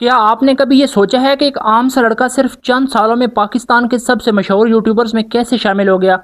کیا آپ نے کبھی یہ سوچا ہے کہ ایک عام سا لڑکا صرف چند سالوں میں پاکستان کے سب سے مشہور یوٹیوبرز میں کیسے شامل ہو گیا؟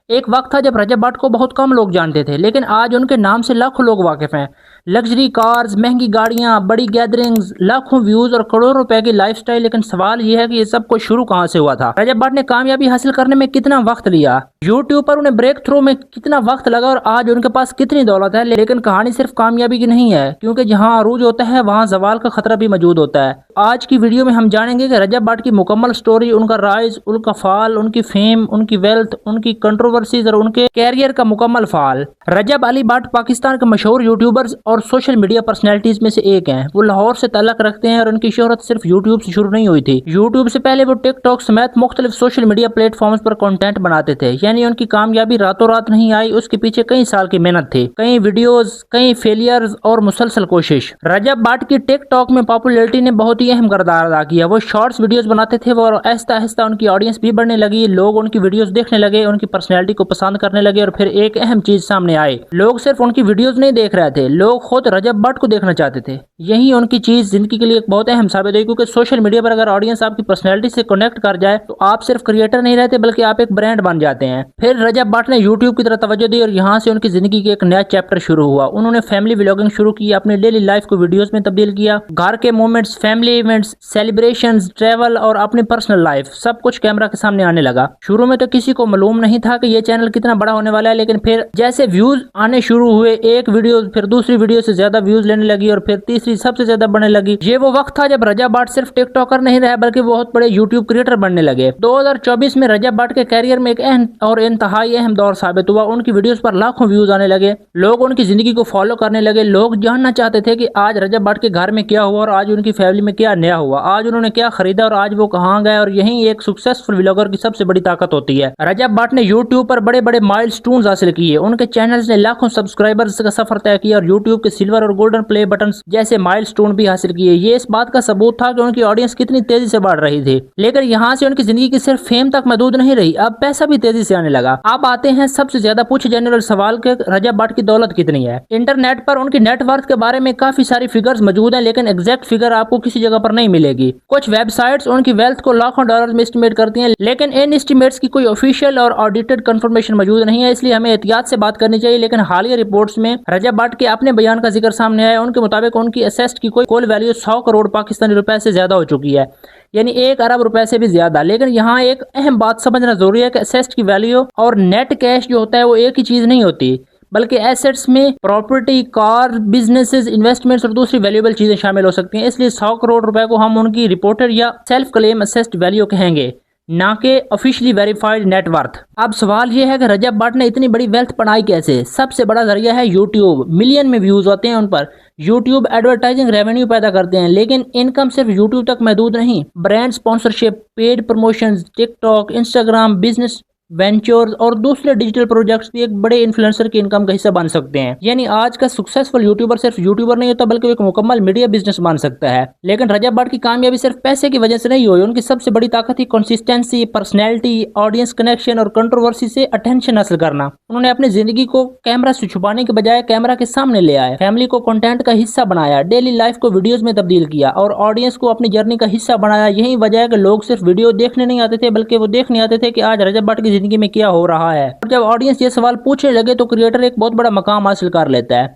ایک وقت تھا جب رجب بٹ کو بہت کم لوگ جانتے تھے، لیکن آج ان کے نام سے لاکھوں لوگ واقف ہیں۔ لگژری کارز، مہنگی گاڑیاں، بڑی گیدرنگز، لاکھوں ویوز اور کروڑوں روپے کی لائف سٹائل، لیکن سوال یہ ہے کہ یہ سب کچھ شروع کہاں سے ہوا تھا؟ رجب بٹ نے کامیابی حاصل کرنے میں کتنا وقت لیا؟ یوٹیوب پر انہیں بریک تھرو میں کتنا وقت لگا اور آج ان کے پاس کتنی دولت ہے؟ لیکن کہانی صرف کامیابی کی نہیں ہے، کیونکہ جہاں عروج ہوتا ہے وہاں زوال کا خطرہ بھی موجود ہوتا ہے۔ آج کی ویڈیو میں ہم جانیں گے کہ رجب بٹ کی مکمل سٹوری، ان کا رائز، ان کا فال، ان کی فیم، ان کی ویلتھ، ان کی کنٹروورسیز اور ان کے کیریئر کا مکمل فال۔ رجب علی بٹ پاکستان کے مشہور یوٹیوبرز اور سوشل میڈیا پرسنالٹیز میں سے ایک ہیں۔ وہ لاہور سے تعلق رکھتے ہیں اور ان کی شہرت صرف یوٹیوب سے شروع نہیں ہوئی تھی۔ یوٹیوب سے پہلے وہ ٹک ٹاک سمیت مختلف سوشل میڈیا پلیٹ فارمز پر کنٹینٹ بناتے تھے، یعنی ان کی کامیابی راتوں رات نہیں آئی، اس کے پیچھے کئی سال کی محنت تھی، کئی ویڈیوز، کئی فیلیئرز اور مسلسل کوشش۔ رجب بٹ کی ٹک ٹاک میں پاپولیرٹی نے بہت ہی اہم کردار ادا کیا۔ وہ شارٹس ویڈیوز بناتے تھے اور آہستہ آہستہ ان کی آڈینس بھی بڑھنے لگی، لوگ ان کی ویڈیوز دیکھنے لگے، ان کی پرسنالٹی کو پسند کرنے لگے، اور پھر ایک اہم چیز سامنے آئی، لوگ صرف ان کی ویڈیوز نہیں دیکھ رہے تھے، لوگ خود رجب بٹ کو دیکھنا چاہتے تھے۔ یہی ان کی چیز زندگی کے لیے ایک بہت اہم ثابت ہوئی، کیونکہ سوشل میڈیا پر اگر آڈینس آپ کی پرسنالٹی سے کنیکٹ کر جائے تو آپ صرف کریٹر نہیں رہتے بلکہ آپ ایک برانڈ بن جاتے ہیں۔ پھر رجب بٹ نے یوٹیوب کی طرف توجہ دی اور یہاں سے ان کی زندگی کے ایک نیا چیپٹر شروع ہوا۔ انہوں نے فیملی ولاگنگ شروع کی، اپنی ڈیلی لائف کو ویڈیوز میں تبدیل کیا، گھر کے moments, family events, celebrations, travel اور اپنی پرسنل لائف، سب کچھ کیمرہ کے سامنے آنے لگا۔ شروع میں تو کسی کو معلوم نہیں تھا کہ یہ چینل کتنا بڑا ہونے والا ہے، لیکن پھر جیسے ویوز آنے شروع ہوئے، ایک ویڈیو پھر دوسری ویڈیو سے زیادہ ویوز لینے لگی اور پھر تیسری سب سے زیادہ بڑھنے لگی۔ یہ وہ وقت تھا جب رجب بٹ صرف ٹک ٹاکر نہیں رہے بلکہ بہت بڑے یوٹیوب کریٹر بننے لگے۔ 2024 میں رجب بٹ کے کیریئر میں ایک اہم اور انتہائی اہم دور ثابت ہوا۔ ان کی ویڈیوز پر لاکھوں ویوز آنے لگے، لوگ ان کی زندگی کو فالو کرنے لگے، لوگ جاننا چاہتے تھے کہ آج رجب بٹ کے گھر میں کیا ہوا اور آج ان کی فیملی میں کیا نیا ہوا، آج انہوں نے کیا خریدا اور آج وہ کہاں گئے، اور یہی ایک سکسیسفل ولاگر کی سب سے بڑی طاقت ہوتی ہے۔ رجب بٹ نے یوٹیوب پر بڑے بڑے مائل سٹونز حاصل کیے، ان کے چینلز نے لاکھوں سبسکرائبرز کا سفر طے کیا اور یوٹیوب کے سلور اور گولڈن پلے بٹنز جیسے مائل سٹون بھی حاصل کیے۔ یہ اس بات کا ثبوت تھا کہ ان کی آڈینس کتنی تیزی سے بڑھ رہی تھی، لیکن یہاں سے ان کی زندگی کی صرف فیم تک محدود نہیں رہی، اب پیسہ بھی تیزی سے آنے لگا۔ اب آتے ہیں سب سے زیادہ پوچھے جانے والے سوال کہ رجب بٹ کی دولت کتنی ہے۔ انٹرنیٹ پر ان کی نیٹ ورتھ کے بارے میں کافی ساری فگرز موجود ہیں، لیکن ایگزیکٹ فگر آپ کو کسی جگہ پر نہیں ملے گی۔ کچھ ویب سائٹس ان کی ویلتھ کو لاکھوں ڈالر میں اسٹیمیٹ کرتی ہیں، لیکن ان اسٹیمیٹس کی کوئی آفیشیل اور آڈیٹڈ کنفرمیشن موجود نہیں ہے، اس لیے ہمیں احتیاط سے بات کرنی چاہیے۔ لیکن حالیہ رپورٹس میں رجب بٹ کے اپنے بیان کا ذکر سامنے آیا، ان کے مطابق ان کی اسیسٹ کی کل ویلیو 100 کروڑ پاکستانی روپے سے زیادہ ہو چکی ہے، یعنی 1 ارب روپے سے بھی زیادہ۔ لیکن یہاں ایک اہم بات سمجھنا ضروری ہے کہ اسیسٹ کی ویلیو اور نیٹ کیش جو ہوتا ہے وہ ایک ہی چیز نہیں ہوتی، بلکہ ایسٹس میں پراپرٹی، کار، بزنسز، انویسٹمنٹس اور دوسری ویلیوبل چیزیں شامل ہو سکتی ہیں۔ اس لیے 100 کروڑ روپے کو ہم ان کی رپورٹڈ یا سیلف کلیم اسیسٹ ویلیو کہیں گے، نہ کہ آفیشلی ویریفائڈ نیٹ ورتھ۔ اب سوال یہ ہے کہ رجب بٹ نے اتنی بڑی ویلتھ بنائی کیسے؟ سب سے بڑا ذریعہ ہے یوٹیوب، ملین میں ویوز ہوتے ہیں ان پر۔ یوٹیوب ایڈورٹائزنگ ریونیو پیدا کرتے ہیں، لیکن انکم صرف یوٹیوب تک محدود نہیں، برانڈ سپانسرشپ، پیڈ پروموشنز، ٹک ٹاک، انسٹاگرام، بزنس وینچرز اور دوسرے ڈیجیٹل پروجیکٹس بھی ایک بڑے انفلوئنسر کی انکم کا حصہ بن سکتے ہیں۔ یعنی آج کا سکسیسفل یوٹیوبر صرف یوٹیوبر نہیں ہوتا بلکہ ایک مکمل میڈیا بزنس بن سکتا ہے۔ لیکن رجب بٹ کی کامیابی صرف پیسے کی وجہ سے نہیں ہوئی، ان کی سب سے بڑی طاقت تھی کنسسٹنسی، پرسنالٹی، آڈینس کنیکشن اور کنٹروورسی سے اٹینشن حاصل کرنا۔ انہوں نے اپنی زندگی کو کیمرہ سے چھپانے کے بجائے کیمرہ کے سامنے لے آئے، فیملی کو کنٹینٹ کا حصہ بنایا، ڈیلی لائف کو ویڈیوز میں تبدیل کیا اور آڈینس کو اپنی جرنی کا حصہ بنایا۔ یہی وجہ ہے کہ لوگ صرف ویڈیو دیکھنے نہیں آتے تھے بلکہ وہ دیکھنے آتے تھے کہ آج رجب بٹ کی زندگی میں کیا ہو رہا ہے۔ اور جب آڈینس یہ سوال پوچھنے لگے تو کریٹر ایک بہت بڑا مقام حاصل کر لیتا ہے۔